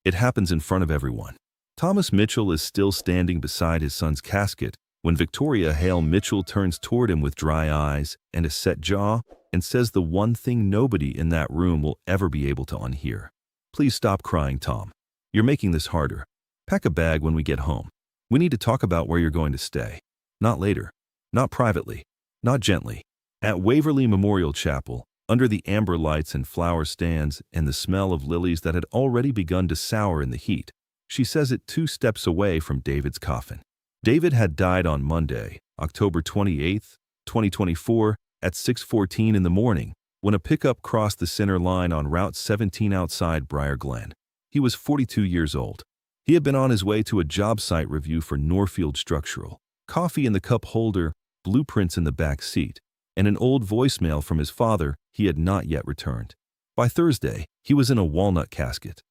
It happens in front of everyone. Thomas Mitchell is still standing beside his son's casket when Victoria Hale Mitchell turns toward him with dry eyes and a set jaw and says the one thing nobody in that room will ever be able to unhear. "Please stop crying, Tom. You're making this harder. Pack a bag when we get home. We need to talk about where you're going to stay. Not later. Not privately. Not gently." At Waverly Memorial Chapel, under the amber lights and flower stands and the smell of lilies that had already begun to sour in the heat, she says it 2 steps away from David's coffin. David had died on Monday, October 28, 2024, at 6:14 in the morning when a pickup crossed the center line on Route 17 outside Briar Glen. He was 42 years old. He had been on his way to a job site review for Norfield Structural. Coffee in the cup holder, blueprints in the back seat, and an old voicemail from his father he had not yet returned. By Thursday, he was in a walnut casket.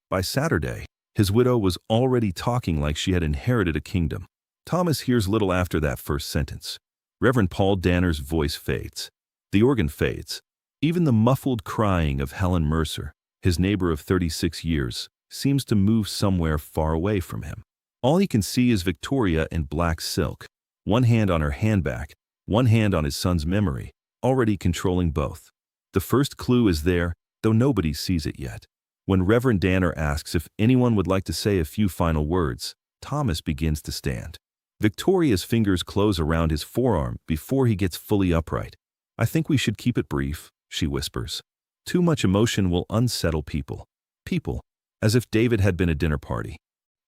By Saturday, his widow was already talking like she had inherited a kingdom. Thomas hears little after that first sentence. Reverend Paul Danner's voice fades. The organ fades. Even the muffled crying of Helen Mercer, his neighbor of 36 years, seems to move somewhere far away from him. All he can see is Victoria in black silk, one hand on her handbag, one hand on his son's memory, already controlling both. The first clue is there, though nobody sees it yet. When Reverend Danner asks if anyone would like to say a few final words, Thomas begins to stand. Victoria's fingers close around his forearm before he gets fully upright. "I think we should keep it brief," she whispers. "Too much emotion will unsettle people." People, as if David had been a dinner party.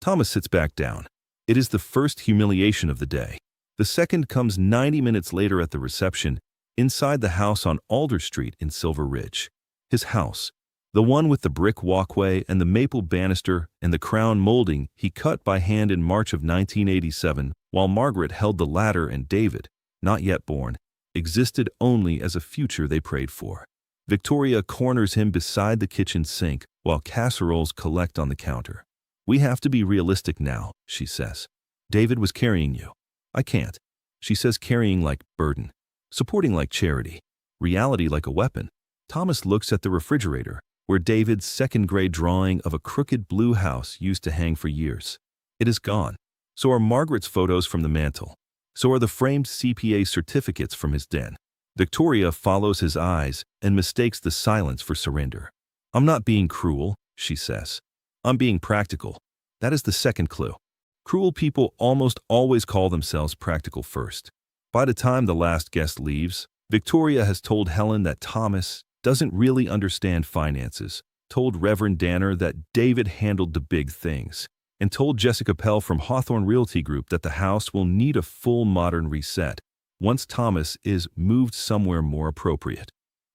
Thomas sits back down. It is the first humiliation of the day. The second comes 90 minutes later at the reception, inside the house on Alder Street in Silver Ridge. His house, the one with the brick walkway and the maple banister and the crown molding he cut by hand in March of 1987, while Margaret held the ladder and David, not yet born, existed only as a future they prayed for. Victoria corners him beside the kitchen sink while casseroles collect on the counter. "We have to be realistic now," she says. "David was carrying you. I can't." She says carrying like burden, supporting like charity, reality like a weapon. Thomas looks at the refrigerator, where David's second-grade drawing of a crooked blue house used to hang for years. It is gone. So are Margaret's photos from the mantel. So are the framed CPA certificates from his den. Victoria follows his eyes and mistakes the silence for surrender. "I'm not being cruel," she says. "I'm being practical." That is the second clue. Cruel people almost always call themselves practical first. By the time the last guest leaves, Victoria has told Helen that Thomas doesn't really understand finances, told Reverend Danner that David handled the big things, and told Jessica Pell from Hawthorne Realty Group that the house will need a full modern reset once Thomas is moved somewhere more appropriate.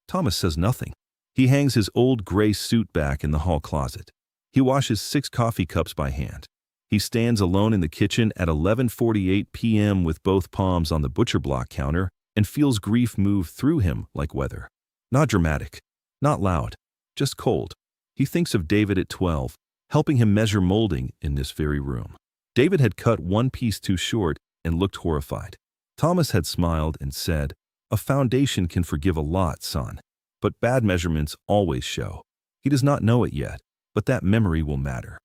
Thomas says nothing. He hangs his old gray suit back in the hall closet. He washes 6 coffee cups by hand. He stands alone in the kitchen at 11:48 p.m. with both palms on the butcher block counter and feels grief move through him like weather. Not dramatic, not loud, just cold. He thinks of David at 12, helping him measure molding in this very room. David had cut one piece too short and looked horrified. Thomas had smiled and said, "A foundation can forgive a lot, son, but bad measurements always show." He does not know it yet, but that memory will matter.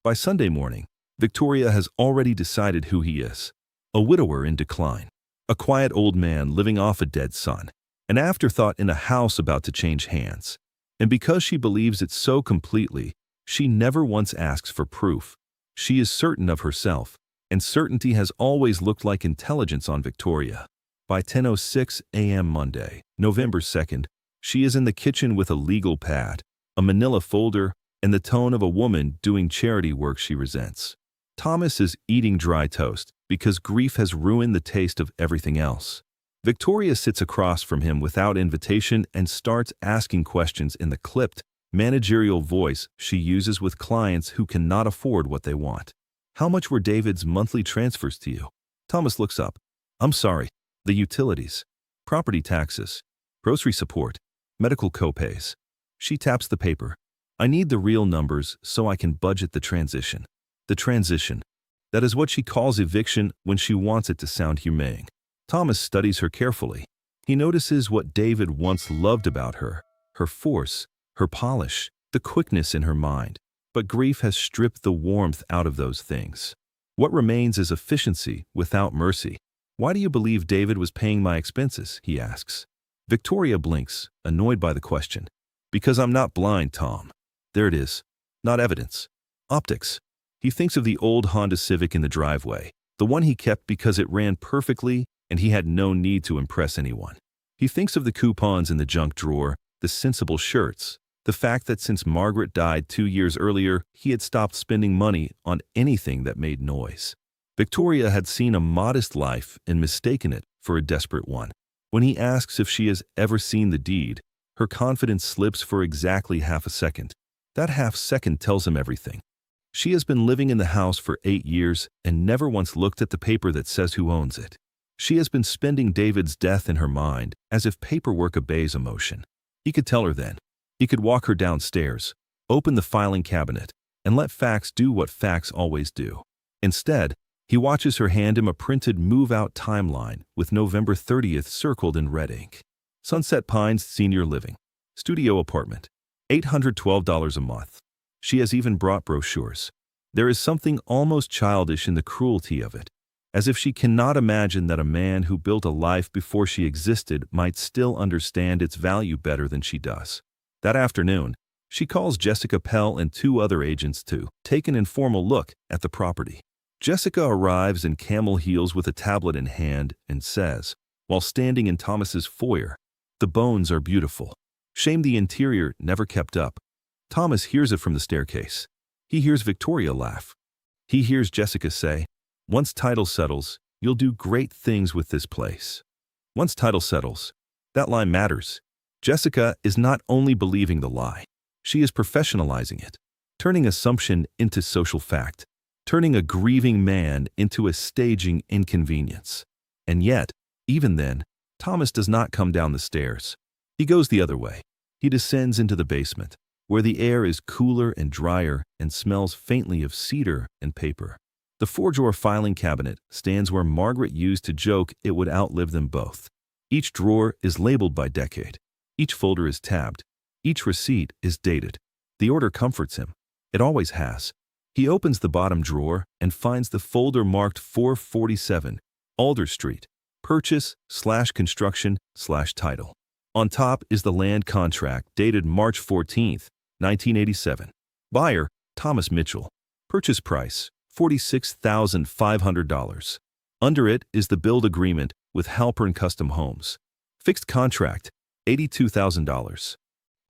By Sunday morning, Victoria has already decided who he is. A widower in decline. A quiet old man living off a dead son. An afterthought in a house about to change hands. And because she believes it so completely, she never once asks for proof. She is certain of herself, and certainty has always looked like intelligence on Victoria. By 10:06 a.m. Monday, November 2nd, she is in the kitchen with a legal pad, a manila folder, and the tone of a woman doing charity work she resents. Thomas is eating dry toast because grief has ruined the taste of everything else. Victoria sits across from him without invitation and starts asking questions in the clipped, managerial voice she uses with clients who cannot afford what they want. "How much were David's monthly transfers to you?" Thomas looks up. "I'm sorry. The utilities, property taxes, grocery support, medical copays." She taps the paper. "I need the real numbers so I can budget the transition." The transition. That is what she calls eviction when she wants it to sound humane. Thomas studies her carefully. He notices what David once loved about her, her force, her polish, the quickness in her mind. But grief has stripped the warmth out of those things. What remains is efficiency without mercy. "Why do you believe David was paying my expenses?" he asks. Victoria blinks, annoyed by the question. "Because I'm not blind, Tom." There it is. Not evidence. Optics. He thinks of the old Honda Civic in the driveway, the one he kept because it ran perfectly and he had no need to impress anyone. He thinks of the coupons in the junk drawer, the sensible shirts, the fact that since Margaret died 2 years earlier, he had stopped spending money on anything that made noise. Victoria had seen a modest life and mistaken it for a desperate one. When he asks if she has ever seen the deed, her confidence slips for exactly half a second. That half second tells him everything. She has been living in the house for 8 years and never once looked at the paper that says who owns it. She has been spending David's death in her mind as if paperwork obeys emotion. He could tell her then. He could walk her downstairs, open the filing cabinet, and let facts do what facts always do. Instead, he watches her hand him a printed move-out timeline with November 30th circled in red ink. Sunset Pines Senior Living. Studio apartment. $812 a month. She has even brought brochures. There is something almost childish in the cruelty of it, as if she cannot imagine that a man who built a life before she existed might still understand its value better than she does. That afternoon, she calls Jessica Pell and 2 other agents to take an informal look at the property. Jessica arrives in camel heels with a tablet in hand and says, while standing in Thomas's foyer, "The bones are beautiful. Shame the interior never kept up." Thomas hears it from the staircase. He hears Victoria laugh. He hears Jessica say, "Once title settles, you'll do great things with this place." Once title settles. That line matters. Jessica is not only believing the lie, she is professionalizing it, turning assumption into social fact, turning a grieving man into a staging inconvenience. And yet, even then, Thomas does not come down the stairs. He goes the other way. He descends into the basement, where the air is cooler and drier and smells faintly of cedar and paper. The 4-drawer filing cabinet stands where Margaret used to joke it would outlive them both. Each drawer is labeled by decade. Each folder is tabbed. Each receipt is dated. The order comforts him. It always has. He opens the bottom drawer and finds the folder marked 447, Alder Street, Purchase/Construction/Title. On top is the land contract dated March 14, 1987. Buyer, Thomas Mitchell. Purchase price, $46,500. Under it is the build agreement with Halpern Custom Homes. Fixed contract, $82,000.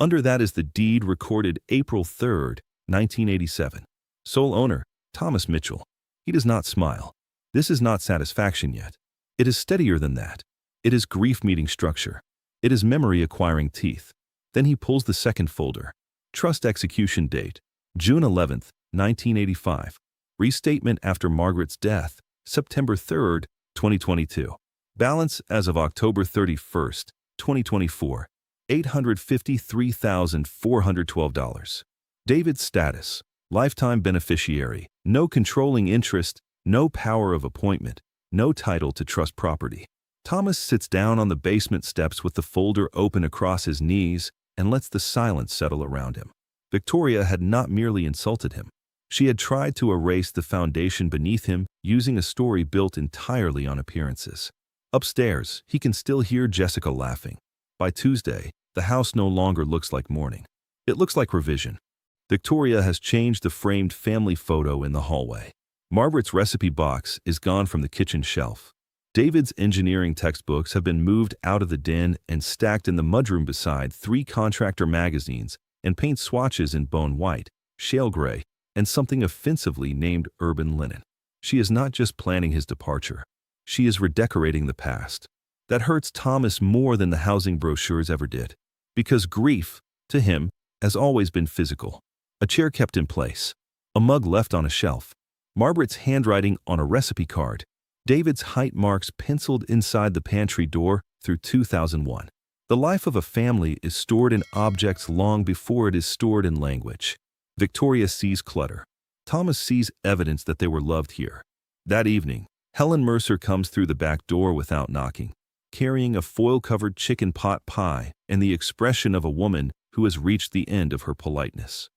Under that is the deed recorded April 3, 1987. Sole owner, Thomas Mitchell. He does not smile. This is not satisfaction yet. It is steadier than that. It is grief meeting structure. It is memory acquiring teeth. Then he pulls the second folder. Trust execution date, June 11, 1985. Restatement after Margaret's death, September 3, 2022. Balance as of October 31, 2024, $853,412. David's status, lifetime beneficiary, no controlling interest, no power of appointment, no title to trust property. Thomas sits down on the basement steps with the folder open across his knees and lets the silence settle around him. Victoria had not merely insulted him. She had tried to erase the foundation beneath him using a story built entirely on appearances. Upstairs, he can still hear Jessica laughing. By Tuesday, the house no longer looks like mourning. It looks like revision. Victoria has changed the framed family photo in the hallway. Margaret's recipe box is gone from the kitchen shelf. David's engineering textbooks have been moved out of the den and stacked in the mudroom beside 3 contractor magazines and paint swatches in bone white, shale gray, and something offensively named urban linen. She is not just planning his departure. She is redecorating the past. That hurts Thomas more than the housing brochures ever did. Because grief, to him, has always been physical. A chair kept in place. A mug left on a shelf. Margaret's handwriting on a recipe card. David's height marks penciled inside the pantry door through 2001. The life of a family is stored in objects long before it is stored in language. Victoria sees clutter. Thomas sees evidence that they were loved here. That evening, Helen Mercer comes through the back door without knocking, carrying a foil-covered chicken pot pie and the expression of a woman who has reached the end of her politeness.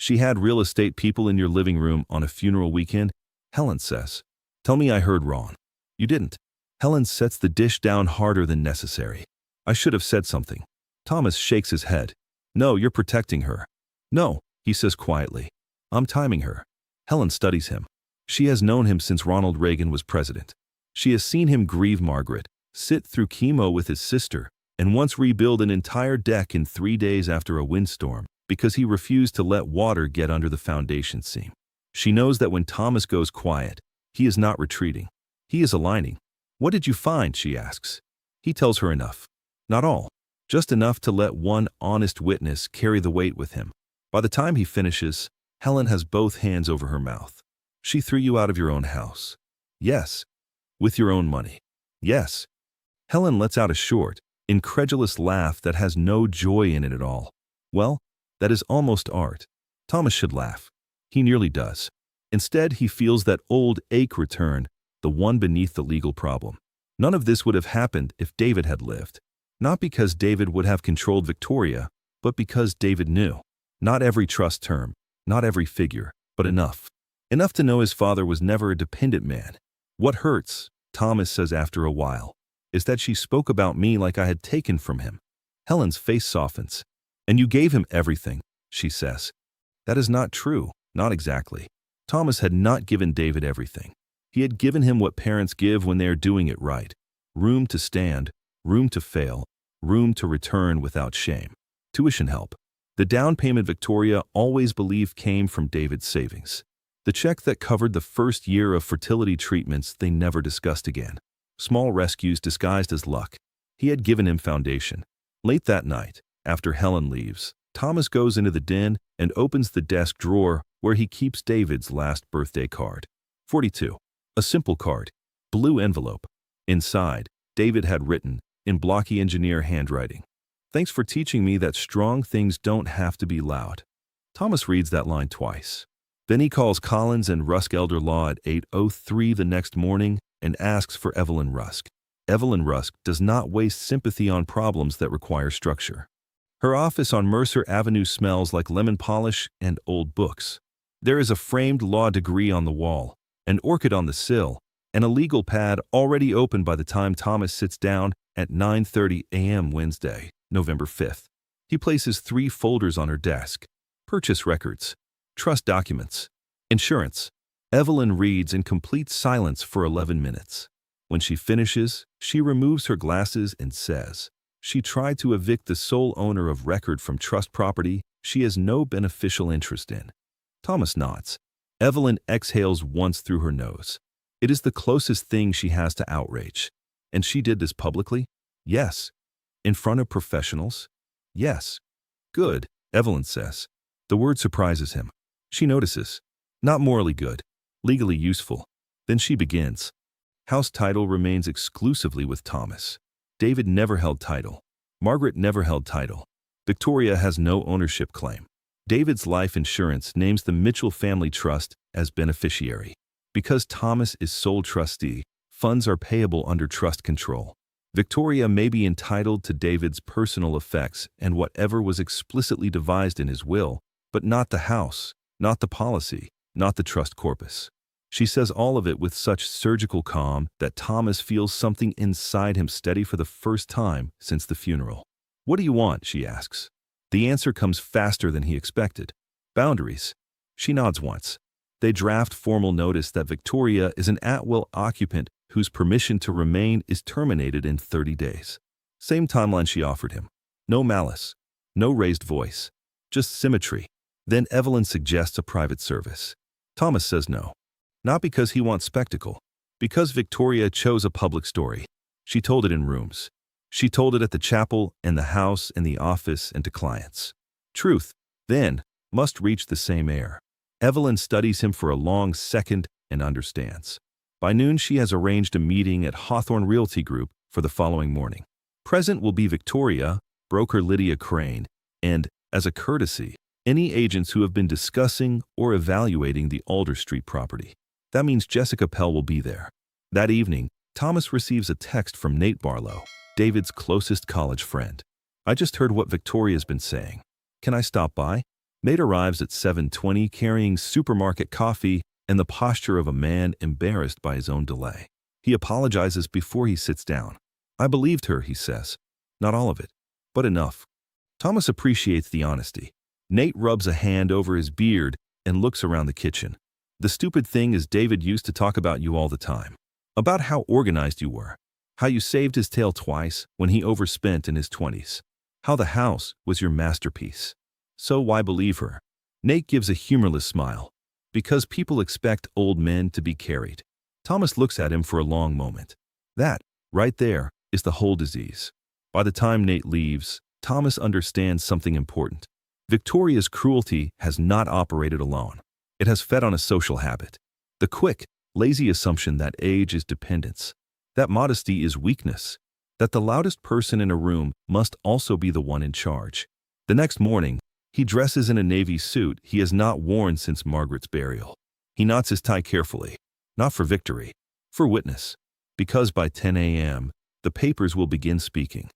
She had real estate people in your living room on a funeral weekend? Helen says. Tell me I heard wrong. You didn't. Helen sets the dish down harder than necessary. I should have said something. Thomas shakes his head. No, you're protecting her. No, he says quietly. I'm timing her. Helen studies him. She has known him since Ronald Reagan was president. She has seen him grieve Margaret, sit through chemo with his sister, and once rebuild an entire deck in 3 days after a windstorm because he refused to let water get under the foundation seam. She knows that when Thomas goes quiet, he is not retreating. He is aligning. What did you find? She asks. He tells her enough. Not all. Just enough to let one honest witness carry the weight with him. By the time he finishes, Helen has both hands over her mouth. She threw you out of your own house. Yes. With your own money. Yes. Helen lets out a short, incredulous laugh that has no joy in it at all. Well, that is almost art. Thomas should laugh. He nearly does. Instead, he feels that old ache return, the one beneath the legal problem. None of this would have happened if David had lived. Not because David would have controlled Victoria, but because David knew. Not every trust term, not every figure, but enough. Enough to know his father was never a dependent man. What hurts, Thomas says after a while, is that she spoke about me like I had taken from him. Helen's face softens. And you gave him everything, she says. That is not true, not exactly. Thomas had not given David everything. He had given him what parents give when they are doing it right. Room to stand, room to fail, room to return without shame. Tuition help. The down payment Victoria always believed came from David's savings. The check that covered the first year of fertility treatments they never discussed again. Small rescues disguised as luck. He had given him foundation. Late that night, after Helen leaves, Thomas goes into the den and opens the desk drawer where he keeps David's last birthday card. 42. A simple card. Blue envelope. Inside, David had written, in blocky engineer handwriting, "Thanks for teaching me that strong things don't have to be loud." Thomas reads that line twice. Then he calls Collins and Rusk Elder Law at 8:03 the next morning and asks for Evelyn Rusk. Evelyn Rusk does not waste sympathy on problems that require structure. Her office on Mercer Avenue smells like lemon polish and old books. There is a framed law degree on the wall, an orchid on the sill, and a legal pad already open by the time Thomas sits down at 9:30 a.m. Wednesday, November 5th. He places 3 folders on her desk. Purchase records, trust documents, insurance. Evelyn reads in complete silence for 11 minutes. When she finishes, she removes her glasses and says, she tried to evict the sole owner of record from trust property she has no beneficial interest in. Thomas nods. Evelyn exhales once through her nose. It is the closest thing she has to outrage. And she did this publicly? Yes. In front of professionals? Yes. Good, Evelyn says. The word surprises him. She notices. Not morally good. Legally useful. Then she begins. House title remains exclusively with Thomas. David never held title. Margaret never held title. Victoria has no ownership claim. David's life insurance names the Mitchell Family Trust as beneficiary. Because Thomas is sole trustee, funds are payable under trust control. Victoria may be entitled to David's personal effects and whatever was explicitly devised in his will, but not the house, not the policy, not the trust corpus. She says all of it with such surgical calm that Thomas feels something inside him steady for the first time since the funeral. What do you want? She asks. The answer comes faster than he expected. Boundaries. She nods once. They draft formal notice that Victoria is an at-will occupant whose permission to remain is terminated in 30 days. Same timeline she offered him. No malice. No raised voice. Just symmetry. Then Evelyn suggests a private service. Thomas says no. Not because he wants spectacle. Because Victoria chose a public story. She told it in rooms. She told it at the chapel and the house and the office and to clients. Truth, then, must reach the same air. Evelyn studies him for a long second and understands. By noon, she has arranged a meeting at Hawthorne Realty Group for the following morning. Present will be Victoria, broker Lydia Crane, and, as a courtesy, any agents who have been discussing or evaluating the Alder Street property. That means Jessica Pell will be there. That evening, Thomas receives a text from Nate Barlow, David's closest college friend. I just heard what Victoria's been saying. Can I stop by? Nate arrives at 7:20 carrying supermarket coffee and the posture of a man embarrassed by his own delay. He apologizes before he sits down. "I believed her," he says. "Not all of it, but enough." Thomas appreciates the honesty. Nate rubs a hand over his beard and looks around the kitchen. "The stupid thing is David used to talk about you all the time. About how organized you were. How you saved his tail twice when he overspent in his 20s. How the house was your masterpiece. So why believe her?" Nate gives a humorless smile. "Because people expect old men to be carried." Thomas looks at him for a long moment. That, right there, is the whole disease. By the time Nate leaves, Thomas understands something important. Victoria's cruelty has not operated alone. It has fed on a social habit. The quick, lazy assumption that age is dependence, that modesty is weakness, that the loudest person in a room must also be the one in charge. The next morning, he dresses in a navy suit he has not worn since Margaret's burial. He knots his tie carefully, not for victory, for witness, because by 10 a.m., the papers will begin speaking.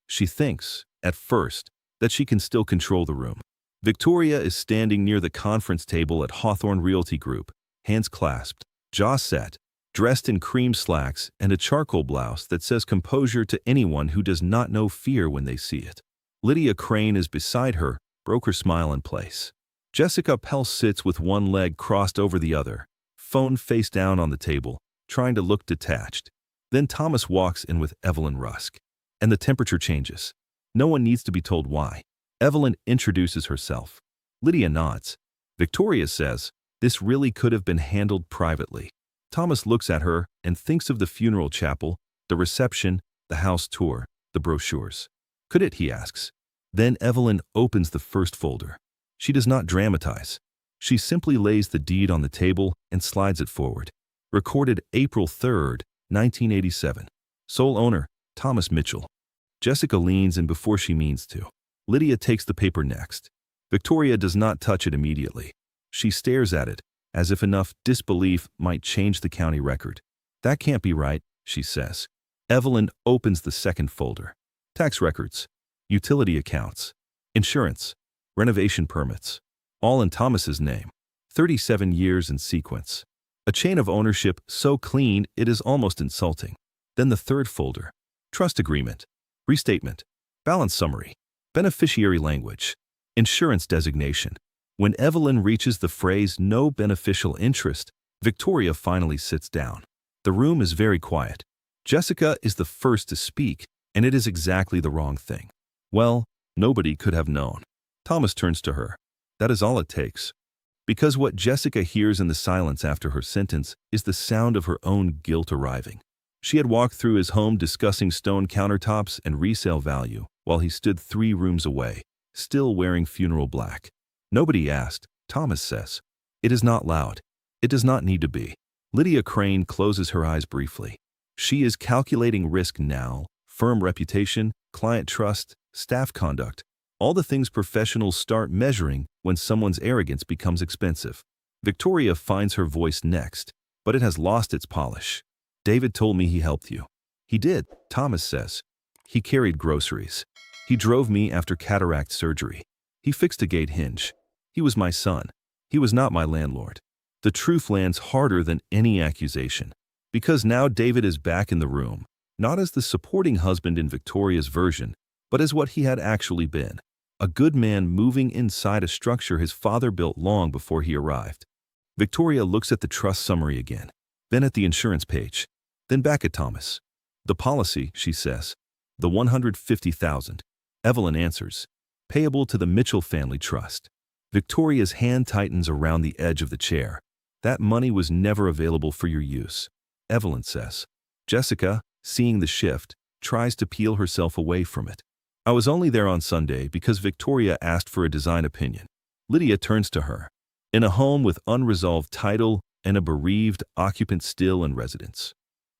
She thinks, at first, that she can still control the room. Victoria is standing near the conference table at Hawthorne Realty Group, hands clasped, jaw set, dressed in cream slacks and a charcoal blouse that says composure to anyone who does not know fear when they see it. Lydia Crane is beside her, broke her smile in place. Jessica Pell sits with one leg crossed over the other, phone face down on the table, trying to look detached. Then Thomas walks in with Evelyn Rusk. And the temperature changes. No one needs to be told why. Evelyn introduces herself. Lydia nods. Victoria says, "This really could have been handled privately." Thomas looks at her and thinks of the funeral chapel, the reception, the house tour, the brochures. "Could it?" he asks. Then Evelyn opens the first folder. She does not dramatize. She simply lays the deed on the table and slides it forward. Recorded April 3rd, 1987. Sole owner, Thomas Mitchell. Jessica leans in before she means to. Lydia takes the paper next. Victoria does not touch it immediately. She stares at it, as if enough disbelief might change the county record. "That can't be right," she says. Evelyn opens the second folder. Tax records, utility accounts, insurance, renovation permits, all in Thomas's name. 37 years in sequence. A chain of ownership so clean it is almost insulting. Then the third folder. Trust agreement, restatement, balance summary, beneficiary language, insurance designation. When Evelyn reaches the phrase "no beneficial interest," Victoria finally sits down. The room is very quiet. Jessica is the first to speak, and it is exactly the wrong thing. Well, nobody could have known. Thomas turns to her. That is all it takes. Because what Jessica hears in the silence after her sentence is the sound of her own guilt arriving. She had walked through his home discussing stone countertops and resale value while he stood 3 rooms away, still wearing funeral black. Nobody asked, Thomas says. It is not loud. It does not need to be. Lydia Crane closes her eyes briefly. She is calculating risk now, firm reputation, client trust, staff conduct, all the things professionals start measuring when someone's arrogance becomes expensive. Victoria finds her voice next, but it has lost its polish. David told me he helped you. He did, Thomas says. He carried groceries. He drove me after cataract surgery. He fixed a gate hinge. He was my son. He was not my landlord. The truth lands harder than any accusation. Because now David is back in the room, not as the supporting husband in Victoria's version, but as what he had actually been. A good man moving inside a structure his father built long before he arrived. Victoria looks at the trust summary again, then at the insurance page, then back at Thomas. The policy, she says. The $150,000. Evelyn answers. Payable to the Mitchell Family Trust. Victoria's hand tightens around the edge of the chair. That money was never available for your use, Evelyn says. Jessica, seeing the shift, tries to peel herself away from it. I was only there on Sunday because Victoria asked for a design opinion. Lydia turns to her. In a home with unresolved title and a bereaved occupant still in residence.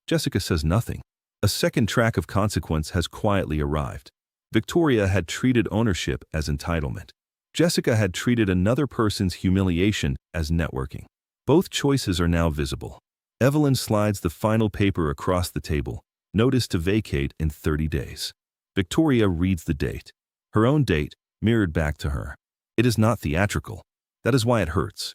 Jessica says nothing. A second track of consequence has quietly arrived. Victoria had treated ownership as entitlement. Jessica had treated another person's humiliation as networking. Both choices are now visible. Evelyn slides the final paper across the table, notice to vacate in 30 days. Victoria reads the date. Her own date, mirrored back to her. It is not theatrical. That is why it hurts.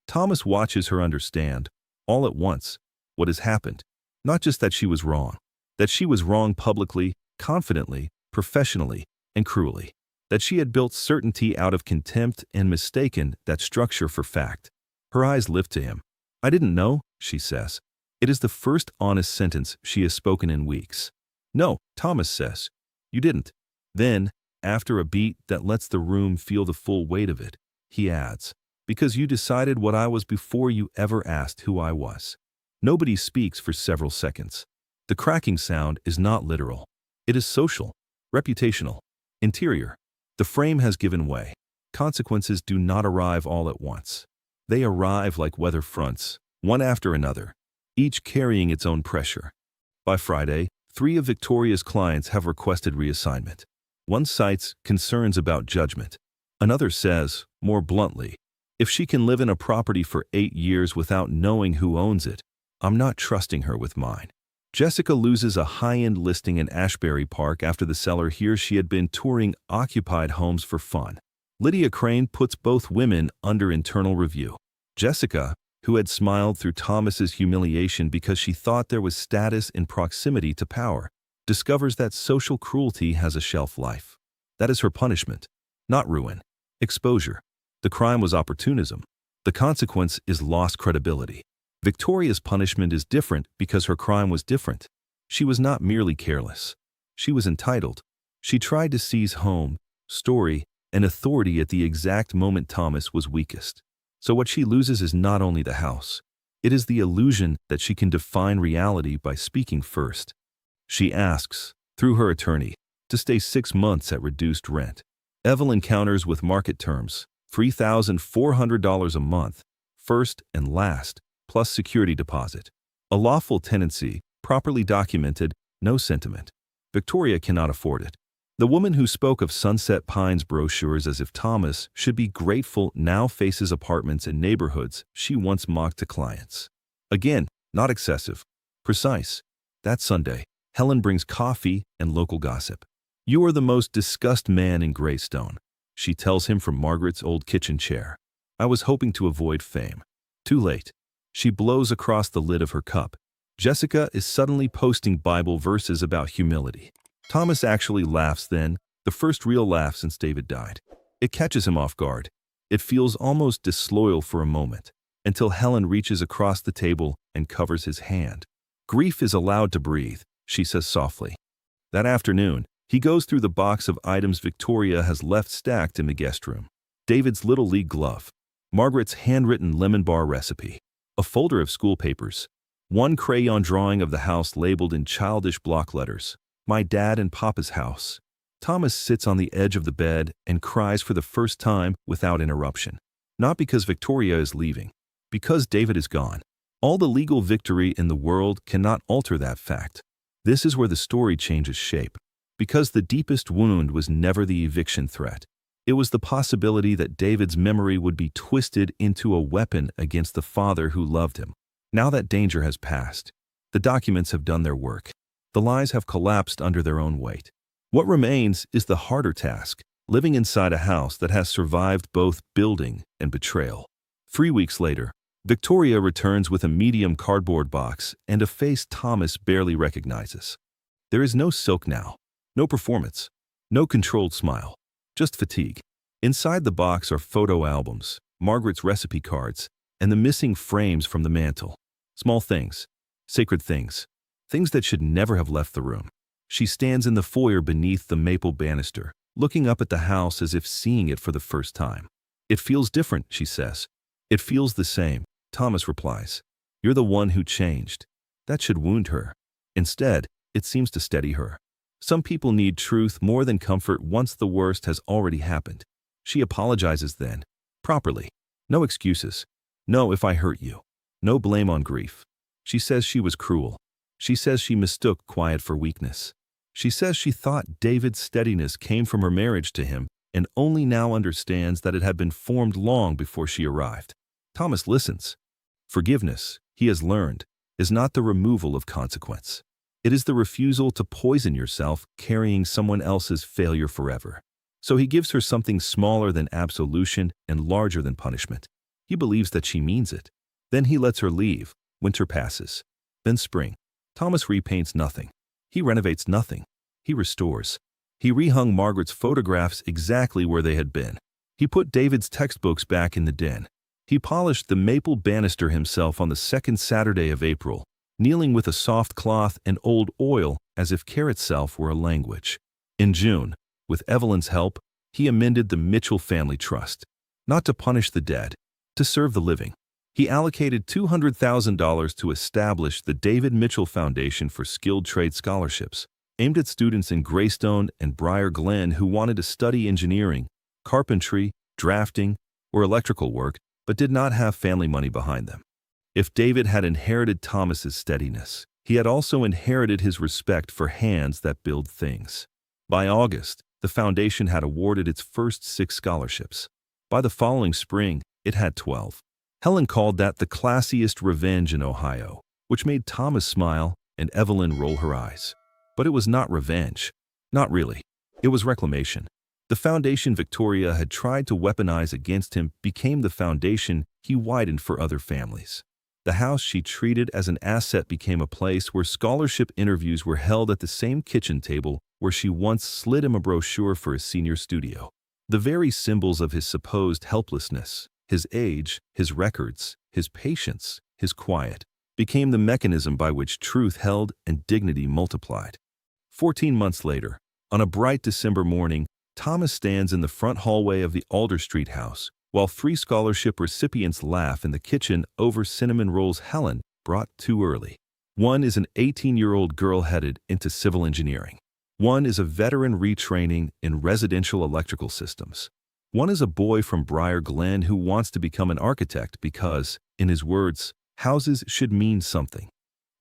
Thomas watches her understand, all at once, what has happened. Not just that she was wrong. That she was wrong publicly, confidently, professionally, and cruelly. That she had built certainty out of contempt and mistaken that structure for fact. Her eyes lift to him. "I didn't know," she says. It is the first honest sentence she has spoken in weeks. "No," Thomas says. "You didn't." Then, after a beat that lets the room feel the full weight of it, he adds, "Because you decided what I was before you ever asked who I was." Nobody speaks for several seconds. The cracking sound is not literal. It is social, reputational, interior. The frame has given way. Consequences do not arrive all at once. They arrive like weather fronts, one after another, each carrying its own pressure. By Friday, 3 of Victoria's clients have requested reassignment. One cites concerns about judgment. Another says, more bluntly, "If she can live in a property for 8 years without knowing who owns it, I'm not trusting her with mine." Jessica loses a high-end listing in Ashbury Park after the seller hears she had been touring occupied homes for fun. Lydia Crane puts both women under internal review. Jessica, who had smiled through Thomas's humiliation because she thought there was status in proximity to power, discovers that social cruelty has a shelf life. That is her punishment, not ruin, exposure. The crime was opportunism. The consequence is lost credibility. Victoria's punishment is different because her crime was different. She was not merely careless. She was entitled. She tried to seize home, story, and authority at the exact moment Thomas was weakest. So what she loses is not only the house. It is the illusion that she can define reality by speaking first. She asks, through her attorney, to stay 6 months at reduced rent. Evelyn counters with market terms, $3,400 a month, first and last, plus security deposit. A lawful tenancy, properly documented, no sentiment. Victoria cannot afford it. The woman who spoke of Sunset Pines brochures as if Thomas should be grateful now faces apartments in neighborhoods she once mocked to clients. Again, not excessive. Precise. That Sunday, Helen brings coffee and local gossip. "You are the most discussed man in Greystone," she tells him from Margaret's old kitchen chair. "I was hoping to avoid fame. Too late." She blows across the lid of her cup. Jessica is suddenly posting Bible verses about humility. Thomas actually laughs then, the first real laugh since David died. It catches him off guard. It feels almost disloyal for a moment, until Helen reaches across the table and covers his hand. "Grief is allowed to breathe," she says softly. That afternoon, he goes through the box of items Victoria has left stacked in the guest room. David's Little League glove, Margaret's handwritten lemon bar recipe, a folder of school papers, one crayon drawing of the house labeled in childish block letters, "My dad and Papa's house." Thomas sits on the edge of the bed and cries for the first time without interruption. Not because Victoria is leaving, because David is gone. All the legal victory in the world cannot alter that fact. This is where the story changes shape. Because the deepest wound was never the eviction threat. It was the possibility that David's memory would be twisted into a weapon against the father who loved him. Now that danger has passed. The documents have done their work. The lies have collapsed under their own weight. What remains is the harder task, living inside a house that has survived both building and betrayal. 3 weeks later, Victoria returns with a medium cardboard box and a face Thomas barely recognizes. There is no silk now, no performance, no controlled smile, just fatigue. Inside the box are photo albums, Margaret's recipe cards, and the missing frames from the mantel. Small things, sacred things, things that should never have left the room. She stands in the foyer beneath the maple banister, looking up at the house as if seeing it for the first time. "It feels different," she says. "It feels the same," Thomas replies. "You're the one who changed." That should wound her. Instead, it seems to steady her. Some people need truth more than comfort once the worst has already happened. She apologizes then, properly. No excuses. "No, if I hurt you." No blame on grief. She says she was cruel. She says she mistook quiet for weakness. She says she thought David's steadiness came from her marriage to him and only now understands that it had been formed long before she arrived. Thomas listens. Forgiveness, he has learned, is not the removal of consequence. It is the refusal to poison yourself carrying someone else's failure forever. So he gives her something smaller than absolution and larger than punishment. He believes that she means it. Then he lets her leave. Winter passes. Then spring. Thomas repaints nothing. He renovates nothing. He restores. He rehung Margaret's photographs exactly where they had been. He put David's textbooks back in the den. He polished the maple banister himself on the second Saturday of April, kneeling with a soft cloth and old oil as if care itself were a language. In June, with Evelyn's help, he amended the Mitchell Family Trust, not to punish the dead, to serve the living. He allocated $200,000 to establish the David Mitchell Foundation for Skilled Trade Scholarships, aimed at students in Greystone and Briar Glen who wanted to study engineering, carpentry, drafting, or electrical work, but did not have family money behind them. If David had inherited Thomas's steadiness, he had also inherited his respect for hands that build things. By August, the foundation had awarded its first 6 scholarships. By the following spring, it had 12. Helen called that the classiest revenge in Ohio, which made Thomas smile and Evelyn roll her eyes. But it was not revenge. Not really. It was reclamation. The foundation Victoria had tried to weaponize against him became the foundation he widened for other families. The house she treated as an asset became a place where scholarship interviews were held at the same kitchen table where she once slid him a brochure for his senior studio. The very symbols of his supposed helplessness, his age, his records, his patience, his quiet, became the mechanism by which truth held and dignity multiplied. 14 months later, on a bright December morning, Thomas stands in the front hallway of the Alder Street house, while 3 scholarship recipients laugh in the kitchen over cinnamon rolls Helen brought too early. One is an 18-year-old girl headed into civil engineering. One is a veteran retraining in residential electrical systems. One is a boy from Briar Glen who wants to become an architect because, in his words, houses should mean something.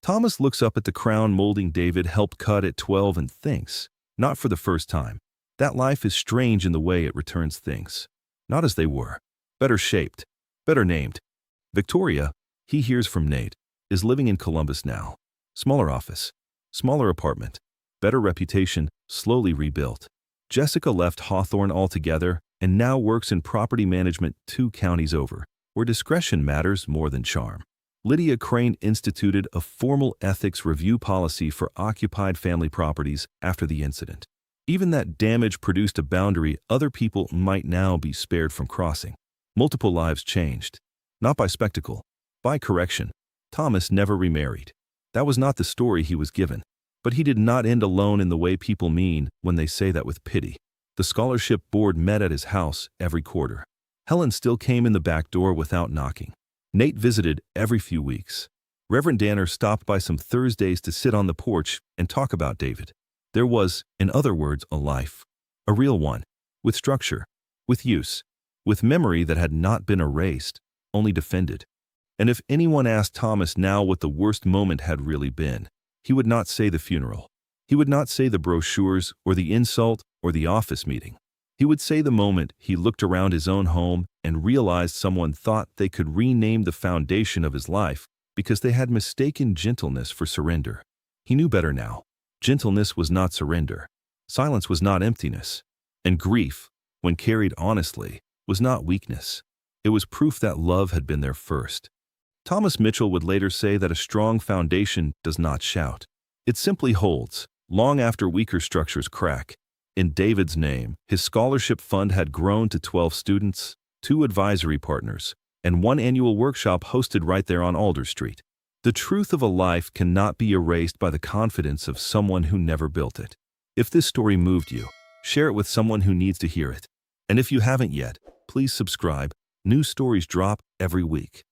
Thomas looks up at the crown molding David helped cut at 12 and thinks, not for the first time, that life is strange in the way it returns things. Not as they were. Better shaped. Better named. Victoria, he hears from Nate, is living in Columbus now. Smaller office. Smaller apartment. Better reputation, slowly rebuilt. Jessica left Hawthorne altogether and now works in property management 2 counties over, where discretion matters more than charm. Lydia Crane instituted a formal ethics review policy for occupied family properties after the incident. Even that damage produced a boundary other people might now be spared from crossing. Multiple lives changed. Not by spectacle, by correction. Thomas never remarried. That was not the story he was given. But he did not end alone in the way people mean when they say that with pity. The scholarship board met at his house every quarter. Helen still came in the back door without knocking. Nate visited every few weeks. Reverend Danner stopped by some Thursdays to sit on the porch and talk about David. There was, in other words, a life. A real one. With structure. With use. With memory that had not been erased, only defended. And if anyone asked Thomas now what the worst moment had really been, he would not say the funeral. He would not say the brochures or the insult or the office meeting. He would say the moment he looked around his own home and realized someone thought they could rename the foundation of his life because they had mistaken gentleness for surrender. He knew better now. Gentleness was not surrender. Silence was not emptiness. And grief, when carried honestly, was not weakness. It was proof that love had been there first. Thomas Mitchell would later say that a strong foundation does not shout. It simply holds, long after weaker structures crack. In David's name, his scholarship fund had grown to 12 students, 2 advisory partners, and 1 annual workshop hosted right there on Alder Street. The truth of a life cannot be erased by the confidence of someone who never built it. If this story moved you, share it with someone who needs to hear it. And if you haven't yet, please subscribe. New stories drop every week.